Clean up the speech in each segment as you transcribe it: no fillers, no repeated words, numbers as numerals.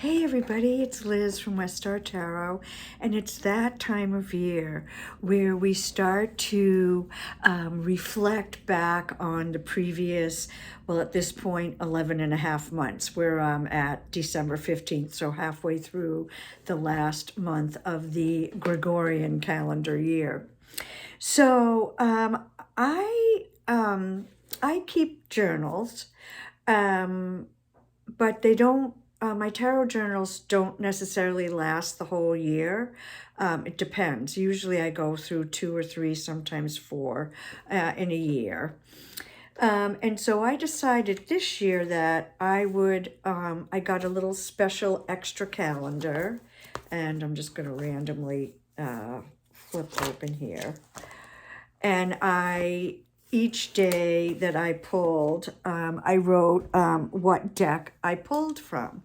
Hey everybody, it's Liz from West Star Tarot, and it's that time of year where we start to reflect back on the previous, well, at this point, 11 and a half months. We're at December 15th, so halfway through the last month of the Gregorian calendar year. So I keep journals, but they don't. My tarot journals don't necessarily last the whole year. It depends. Usually I go through 2 or 3, sometimes 4 in a year. And so I decided this year that I would, I got a little special extra calendar, and I'm just going to randomly flip open here. And each day that I pulled, I wrote what deck I pulled from.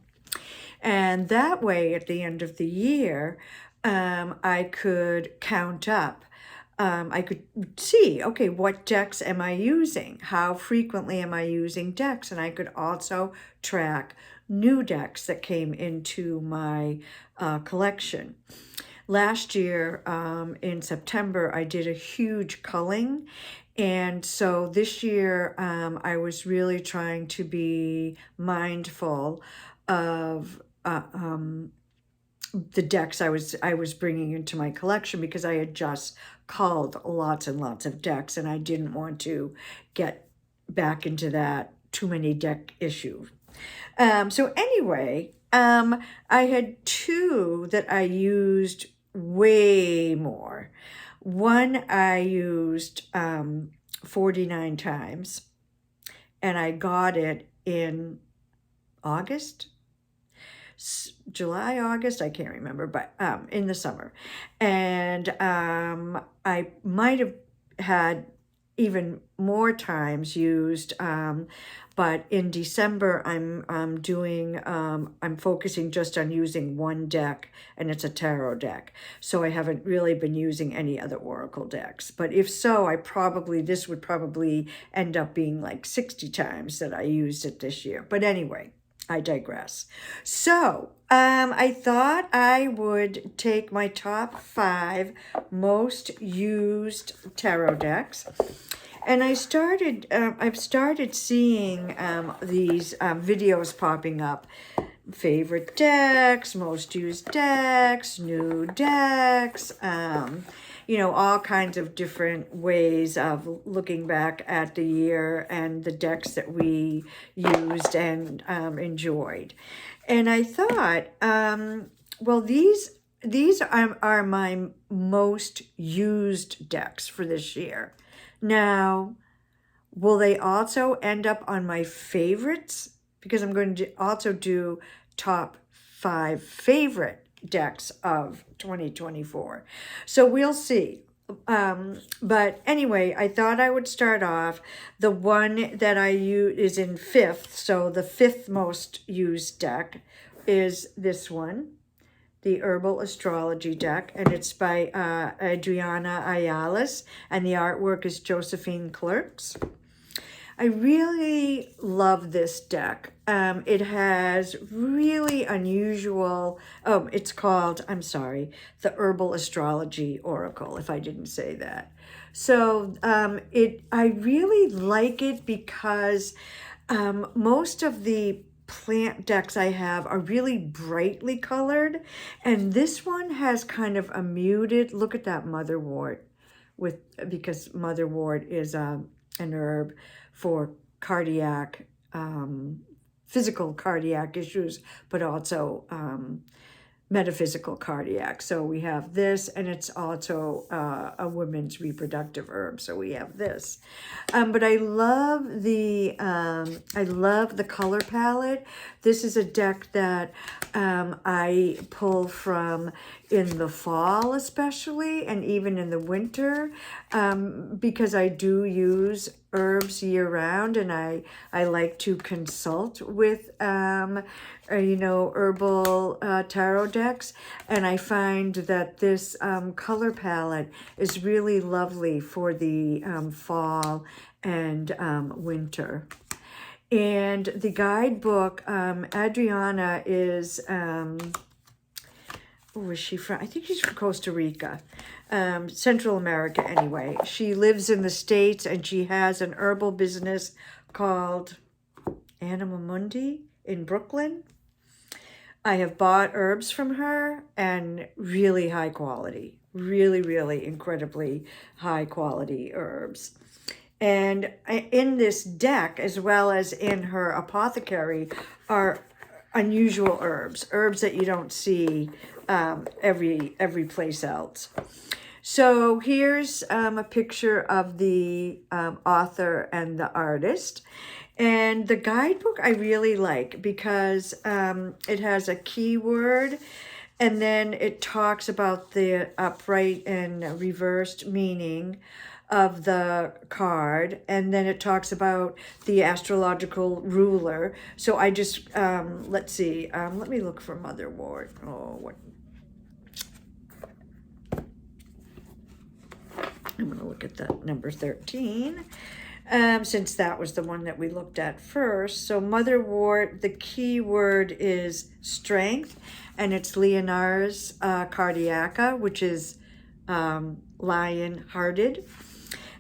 And that way, at the end of the year, I could count up. I could see, okay, what decks am I using? How frequently am I using decks? And I could also track new decks that came into my collection. Last year, in September, I did a huge culling. And so this year, I was really trying to be mindful of the decks I was bringing into my collection, because I had just culled lots and lots of decks, and I didn't want to get back into that too many deck issue. So anyway, I had 2 that I used way more. One I used 49 times, and I got it in August, July, August, I can't remember, but in the summer. And I might have had even more times used, but in December I'm focusing just on using one deck, and it's a tarot deck. So I haven't really been using any other oracle decks. But if so, this would probably end up being like 60 times that I used it this year. But anyway, I digress. So I thought I would take my top 5 most used tarot decks. And I've started seeing these videos popping up. Favorite decks, most used decks, new decks, all kinds of different ways of looking back at the year and the decks that we used and enjoyed. And I thought, well, these are my most used decks for this year. Now, will they also end up on my favorites? Because I'm going to also do top 5 favorite decks of 2024. So we'll see. But anyway, I thought I would start off. The one that I use is in 5th. So the 5th most used deck is this one, the Herbal Astrology deck, and it's by Adriana Ayales, and the artwork is Josephine Clerks. I really love this deck. It has really unusual, it's called, the Herbal Astrology Oracle, if I didn't say that. So I really like it because most of the plant decks I have are really brightly colored, and this one has kind of a muted, look at that motherwort, because motherwort is an herb for cardiac, physical cardiac issues, but also metaphysical cardiac. So we have this, and it's also a women's reproductive herb. So we have this, but I love the color palette. This is a deck that I pull from in the fall, especially, and even in the winter, because I do use herbs year round, and I like to consult with herbal tarot decks, and I find that this color palette is really lovely for the fall and winter. And the guidebook, Adriana is, where is she from? I think she's from Costa Rica, Central America anyway. She lives in the States and she has an herbal business called Anima Mundi in Brooklyn. I have bought herbs from her and really high quality, really, really incredibly high quality herbs. And in this deck, as well as in her apothecary, are unusual herbs that you don't see every place else. So here's a picture of the author and the artist. And the guidebook I really like because it has a keyword, and then it talks about the upright and reversed meaning of the card, and then it talks about the astrological ruler. So I just, let's see, let me look for Motherwort. Oh, what? I'm going to look at the number 13. Since that was the one that we looked at first. So Motherwort, the key word is strength, and it's Leonard's Cardiaca, which is lion-hearted.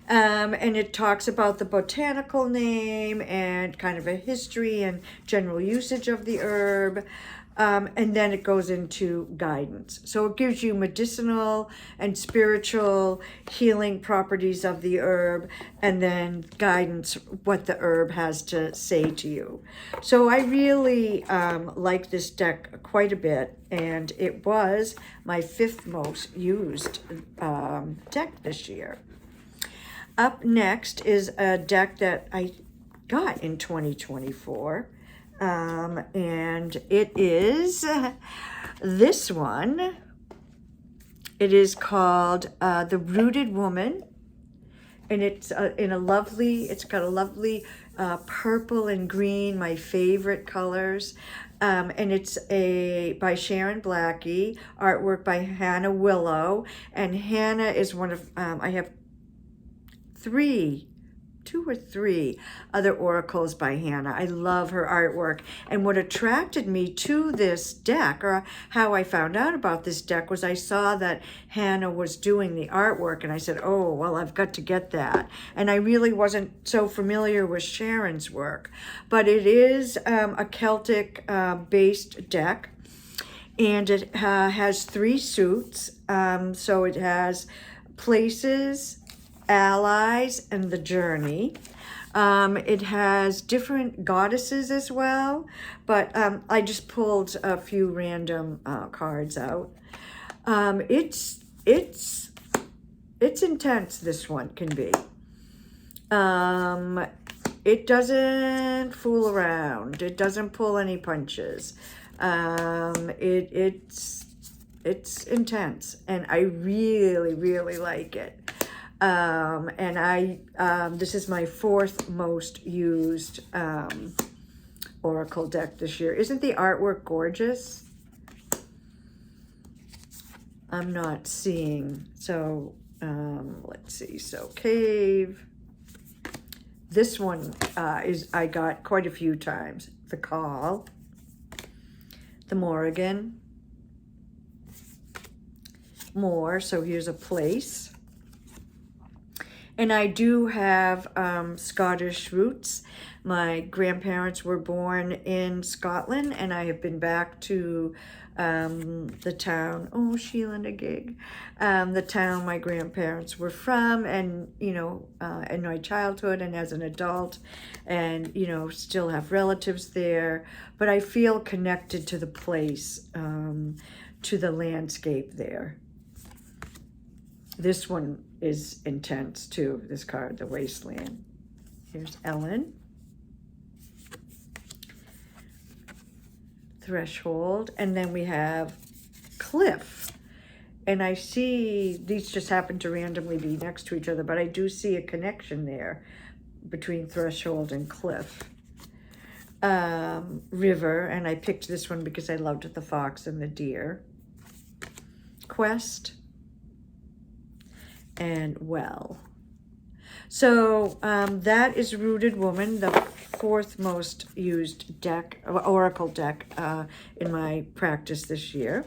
And it talks about the botanical name and kind of a history and general usage of the herb. And then it goes into guidance. So it gives you medicinal and spiritual healing properties of the herb, and then guidance, what the herb has to say to you. So I really like this deck quite a bit, and it was my 5th most used deck this year. Up next is a deck that I got in 2024. And it is this one. It is called The Rooted Woman, and it's in a lovely, it's got a lovely purple and green, my favorite colors. And it's by Sharon Blackie, artwork by Hannah Willow, and Hannah is one of, I have 2 or 3 other oracles by Hannah. I love her artwork. And what attracted me to this deck, or how I found out about this deck, was I saw that Hannah was doing the artwork, and I said, oh, well, I've got to get that. And I really wasn't so familiar with Sharon's work. But it is a Celtic based deck, and it has 3 suits. So it has places, allies, and the journey. It has different goddesses as well, but I just pulled a few random cards out. It's intense, this one can be. It doesn't fool around. It doesn't pull any punches. It's intense, and I really, really like it. And this is my 4th most used oracle deck this year. Isn't the artwork gorgeous? I'm not seeing. So let's see. So Cave. This one I got quite a few times. The Call. The Morrigan. More. So here's a place. And I do have Scottish roots. My grandparents were born in Scotland, and I have been back to the town, oh, Sheila and a gig, the town my grandparents were from, and, you know, in my childhood and as an adult, and, you know, still have relatives there. But I feel connected to the place, to the landscape there. This one is intense too, this card, The Wasteland. Here's Ellen. Threshold. And then we have Cliff. And I see, these just happen to randomly be next to each other, but I do see a connection there between Threshold and Cliff. River, and I picked this one because I loved the fox and the deer. Quest. And Well. So that is Rooted Woman, the fourth most used deck, oracle deck in my practice this year.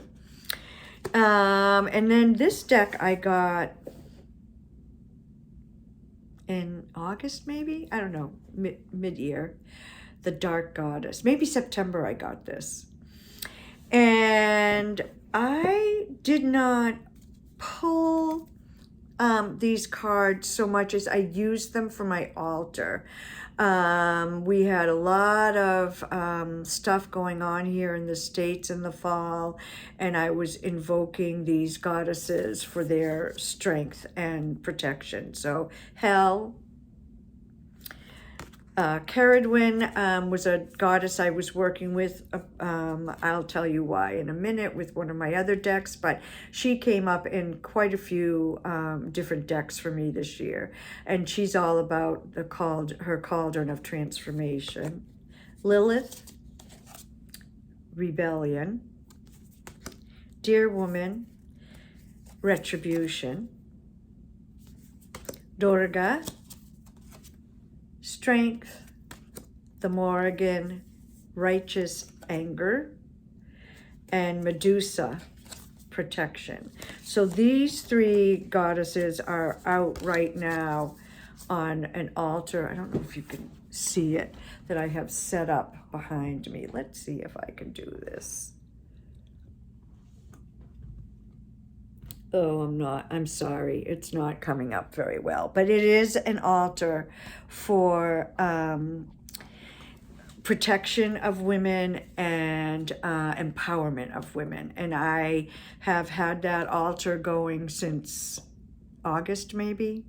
And then this deck I got in August, maybe? I don't know, mid-year. The Dark Goddess. Maybe September I got this. And I did not pull these cards so much as I used them for my altar. We had a lot of stuff going on here in the States in the fall, and I was invoking these goddesses for their strength and protection. So Hel, Caradwyn was a goddess I was working with. I'll tell you why in a minute with one of my other decks, but she came up in quite a few different decks for me this year, and she's all about her cauldron of transformation. Lilith, rebellion. Dear woman, retribution. Durga, strength. The Morrigan, righteous anger. And Medusa, protection. So these three goddesses are out right now on an altar. I don't know if you can see it, that I have set up behind me. Let's see if I can do this. Oh, I'm sorry. It's not coming up very well. But it is an altar for protection of women and empowerment of women. And I have had that altar going since August, maybe.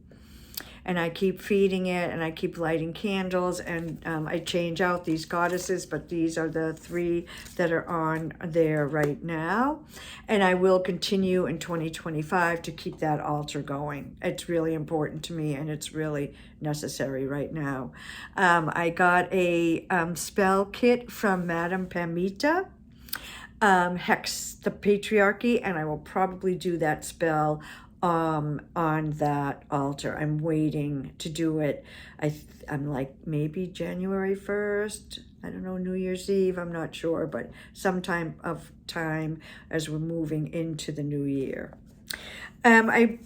And I keep feeding it, and I keep lighting candles, and I change out these goddesses, but these are the three that are on there right now. And I will continue in 2025 to keep that altar going. It's really important to me, and it's really necessary right now. I got a spell kit from Madame Pamita, Hex the Patriarchy, and I will probably do that spell on that altar. I'm waiting to do it. I'm like maybe January 1st. I don't know, New Year's Eve. I'm not sure, but sometime of time as we're moving into the new year. I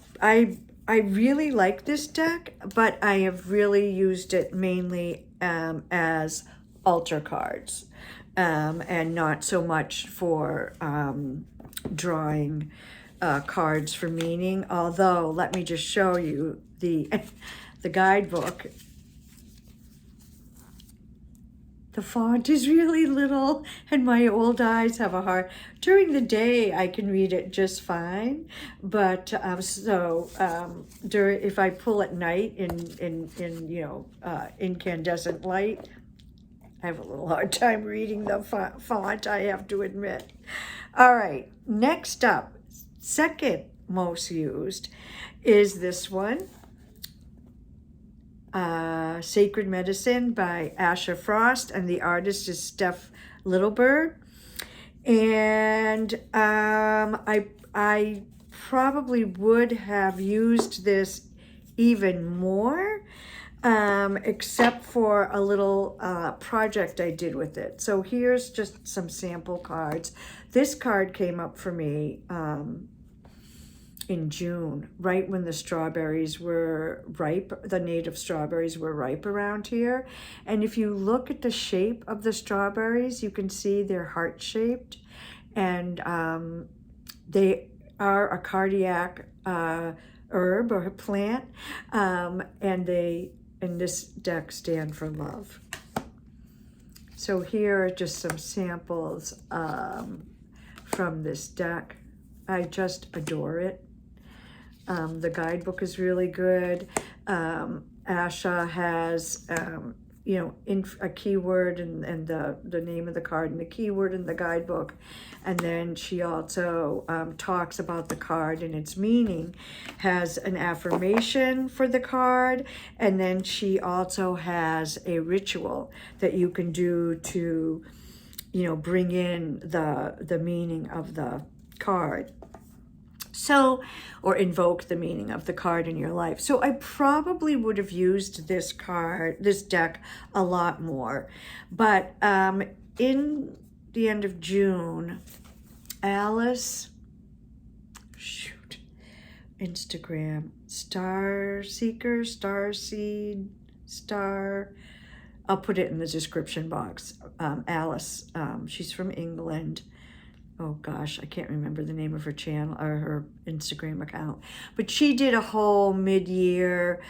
really like this deck, but I have really used it mainly as altar cards, and not so much for drawing cards for meaning. Although, let me just show you the guidebook. The font is really little, and my old eyes have a hard. During the day, I can read it just fine, but if I pull at night in incandescent light, I have a little hard time reading the font, I have to admit. All right, next up, second most used is this one, Sacred Medicine by Asher Frost, and the artist is Steph Littlebird. And I probably would have used this even more, except for a little project I did with it. So here's just some sample cards. This card came up for me in June, right when the strawberries were ripe. The native strawberries were ripe around here. And if you look at the shape of the strawberries, you can see they're heart-shaped. And they are a cardiac herb or plant. And they, in this deck, stand for love. So here are just some samples from this deck. I just adore it. The guidebook is really good. Asha has, a keyword and the name of the card and the keyword in the guidebook. And then she also talks about the card and its meaning, has an affirmation for the card, and then she also has a ritual that you can do to, bring in the meaning of the card. So, or invoke the meaning of the card in your life. So I probably would have used this deck a lot more. But in the end of June, Alice, Instagram, I'll put it in the description box. Alice, she's from England. Oh gosh, I can't remember the name of her channel or her Instagram account, but she did a whole mid-year,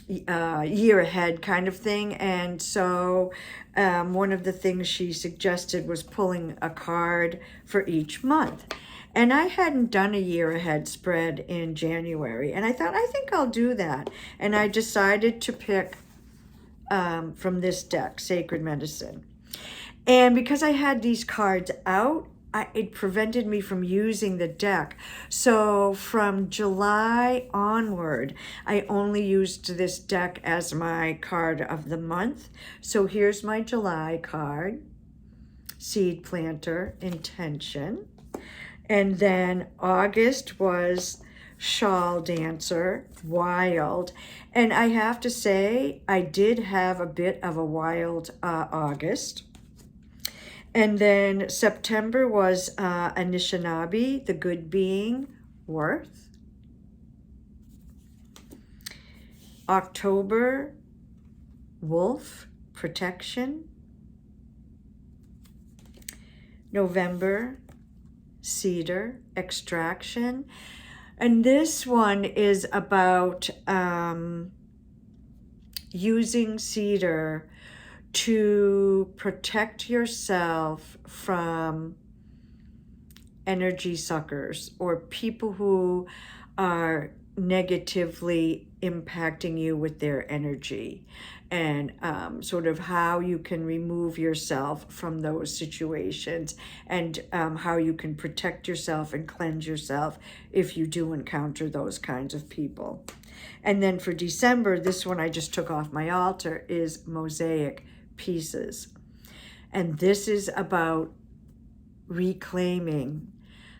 year ahead kind of thing. And so one of the things she suggested was pulling a card for each month. And I hadn't done a year ahead spread in January, and I thought, I think I'll do that. And I decided to pick from this deck, Sacred Medicine. And because I had these cards out, it prevented me from using the deck. So from July onward, I only used this deck as my card of the month. So here's my July card, Seed Planter, Intention. And then August was Shawl Dancer, Wild. And I have to say, I did have a bit of a wild August. And then September was Anishinaabe, the Good Being, Worth. October, Wolf, Protection. November, Cedar, Extraction. And this one is about using cedar to protect yourself from energy suckers or people who are negatively impacting you with their energy, and sort of how you can remove yourself from those situations, and how you can protect yourself and cleanse yourself if you do encounter those kinds of people. And then for December, this one I just took off my altar, is Mosaic Pieces. And this is about reclaiming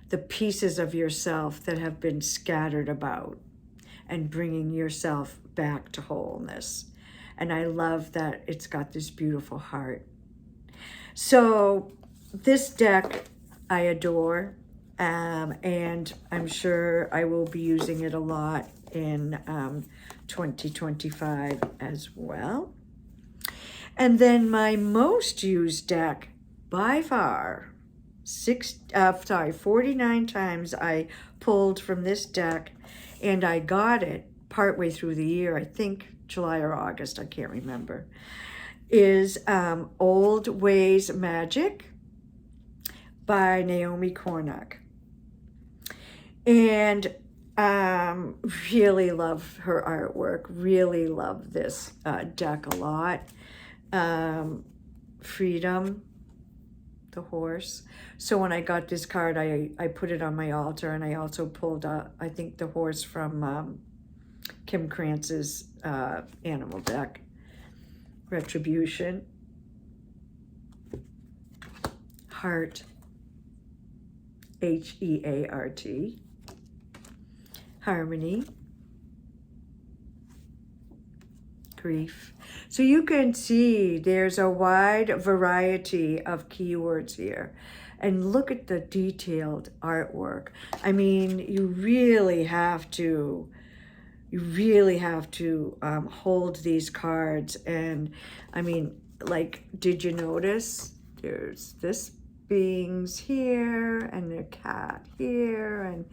the pieces of yourself that have been scattered about and bringing yourself back to wholeness. And I love that it's got this beautiful heart. So this deck I adore, and I'm sure I will be using it a lot in 2025 as well. And then my most used deck by far, 49 times I pulled from this deck, and I got it partway through the year, I think July or August, I can't remember, is Old Ways Magic by Naomi Kornuk. And really love her artwork, really love this deck a lot. Freedom, the horse. So when I got this card, I put it on my altar, and I also pulled, I think, the horse from Kim Krantz's animal deck, Retribution. Heart, Heart. Harmony. Grief. So you can see there's a wide variety of keywords here. And look at the detailed artwork. I mean, you really have to hold these cards. And I mean, like, did you notice there's this beings here, and the cat here, and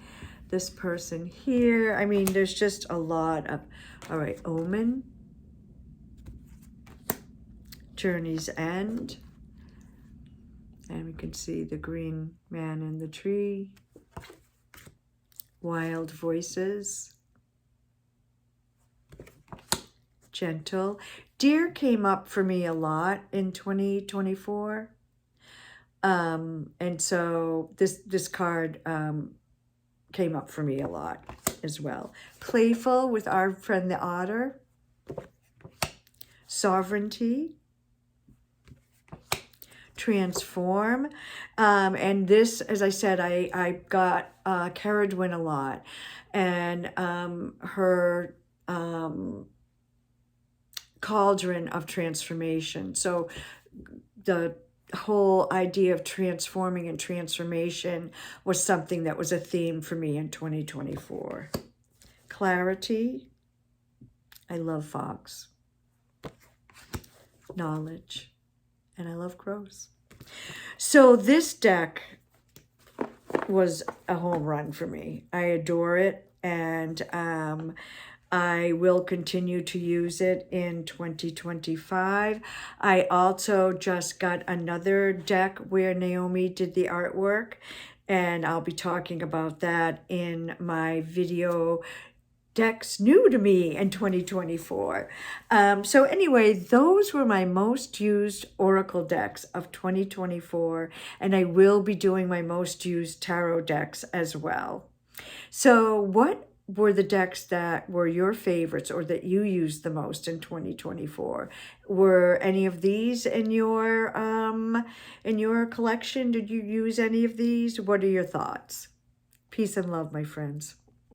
this person here? I mean, there's just a lot of, all right, Omen, Journey's End, and we can see the green man in the tree, Wild Voices, Gentle. Deer came up for me a lot in 2024. And so this card came up for me a lot as well. Playful with our friend the otter. Sovereignty. Transform. And this, as I said, I got Caradwin a lot. And her Cauldron of Transformation. So the whole idea of transforming and transformation was something that was a theme for me in 2024. Clarity. I love fox. Knowledge. And I love crows. So this deck was a home run for me. I adore it, and I will continue to use it in 2025. I also just got another deck where Naomi did the artwork, and I'll be talking about that in my video decks new to me in 2024. So anyway, those were my most used Oracle decks of 2024, and I will be doing my most used tarot decks as well. So what were the decks that were your favorites or that you used the most in 2024? Were any of these in your collection? Did you use any of these? What are your thoughts? Peace and love, my friends.